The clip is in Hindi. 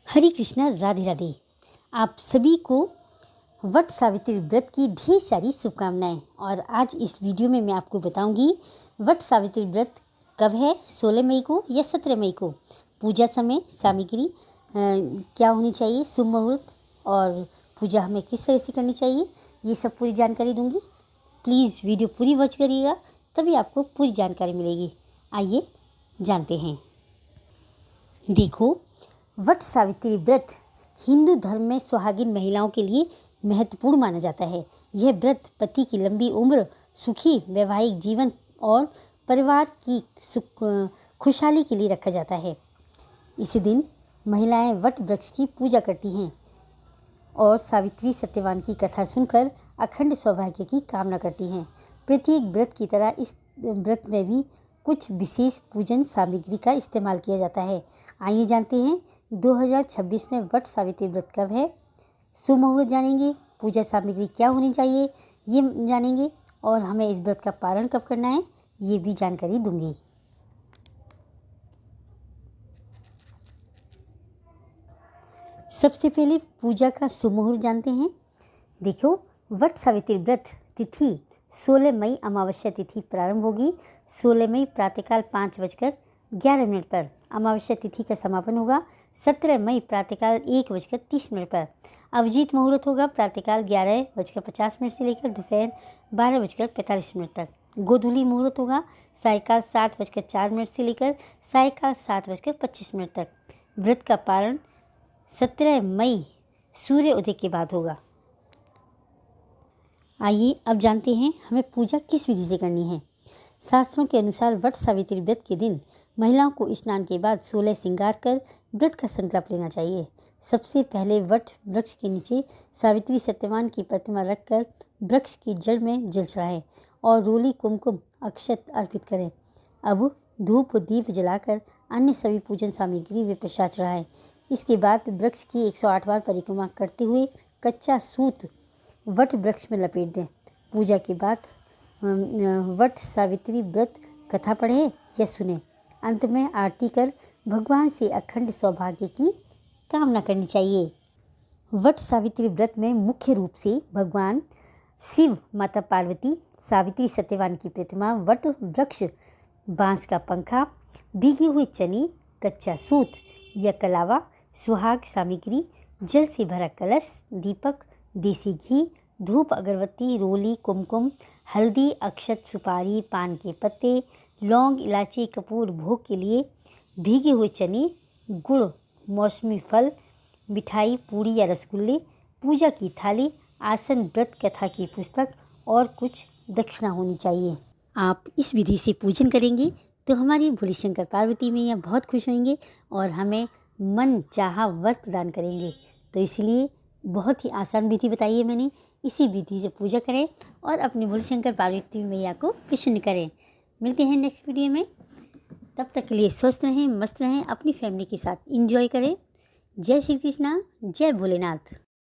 हरे कृष्णा, राधे राधे। आप सभी को वट सावित्री व्रत की ढेर सारी शुभकामनाएं। और आज इस वीडियो में मैं आपको बताऊंगी वट सावित्री व्रत कब है, 16 मई को या 17 मई को, पूजा समय, सामग्री क्या होनी चाहिए, शुभ मुहूर्त और पूजा हमें किस तरह से करनी चाहिए, ये सब पूरी जानकारी दूंगी। प्लीज़ वीडियो पूरी वॉच करिएगा, तभी आपको पूरी जानकारी मिलेगी। आइए जानते हैं। देखो, वट सावित्री व्रत हिंदू धर्म में सुहागिन महिलाओं के लिए महत्वपूर्ण माना जाता है। यह व्रत पति की लंबी उम्र, सुखी वैवाहिक जीवन और परिवार की खुशहाली के लिए रखा जाता है। इसी दिन महिलाएं वट वृक्ष की पूजा करती हैं और सावित्री सत्यवान की कथा सुनकर अखंड सौभाग्य की कामना करती हैं। प्रत्येक व्रत की तरह इस व्रत में भी कुछ विशेष पूजन सामग्री का इस्तेमाल किया जाता है। आइए जानते हैं 2026 में वट सावित्री व्रत कब है, शुभ मुहूर्त जानेंगे, पूजा सामग्री क्या होनी चाहिए ये जानेंगे और हमें इस व्रत का पारण कब करना है ये भी जानकारी दूंगी। सबसे पहले पूजा का शुभ मुहूर्त जानते हैं। देखो, वट सावित्री व्रत तिथि 16 मई अमावस्या तिथि प्रारंभ होगी। 16 मई प्रातःकाल 5:11 पर अमावस्या तिथि का समापन होगा। 17 मई प्रातःकाल 1:30 पर अभिजीत मुहूर्त होगा। प्रातःकाल 11:50 से लेकर दोपहर 12:45 तक। गोधूली मुहूर्त होगा। सायकाल 7:04 से लेकर सायकाल 7:25 तक। व्रत का पारण 17 मई सूर्य उदय के बाद होगा। आइए अब जानते हैं हमें पूजा किस विधि से करनी है। शास्त्रों के अनुसार वट सावित्री व्रत के दिन महिलाओं को स्नान के बाद 16 श्रृंगार कर व्रत का संकल्प लेना चाहिए। सबसे पहले वट वृक्ष के नीचे सावित्री सत्यवान की प्रतिमा रखकर वृक्ष की जड़ में जल चढ़ाएं और रोली कुमकुम अक्षत अर्पित करें। अब धूप दीप जलाकर अन्य सभी पूजन सामग्री व प्रसाद चढ़ाएं। इसके बाद वृक्ष की 108 बार परिक्रमा करते हुए कच्चा सूत वट वृक्ष में लपेट दें। पूजा के बाद वट सावित्री व्रत कथा पढ़े या सुने। अंत में आरती कर भगवान से अखंड सौभाग्य की कामना करनी चाहिए। वट सावित्री व्रत में मुख्य रूप से भगवान शिव, माता पार्वती, सावित्री सत्यवान की प्रतिमा, वट वृक्ष, बांस का पंखा, भीगे हुए चने, कच्चा सूत या कलावा, सुहाग सामग्री, जल से भरा कलश, दीपक, देसी घी, धूप अगरबत्ती, रोली कुमकुम, हल्दी, अक्षत, सुपारी, पान के पत्ते, लौंग, इलायची, कपूर, भोग के लिए भीगे हुए चने, गुड़, मौसमी फल, मिठाई, पूड़ी या रसगुल्ले, पूजा की थाली, आसन, व्रत कथा की पुस्तक और कुछ दक्षिणा होनी चाहिए। आप इस विधि से पूजन करेंगे तो हमारी भोले शंकर पार्वती मैया बहुत खुश होंगे और हमें मन चाहा वर प्रदान करेंगे। तो इसलिए बहुत ही आसान विधि बताई है मैंने। इसी विधि से पूजा करें और अपने भोले शंकर पार्वती मैया को प्रसन्न करें। मिलते हैं नेक्स्ट वीडियो में। तब तक के लिए स्वस्थ रहें, मस्त रहें, अपनी फैमिली के साथ एंजॉय करें। जय श्री कृष्णा, जय भोलेनाथ।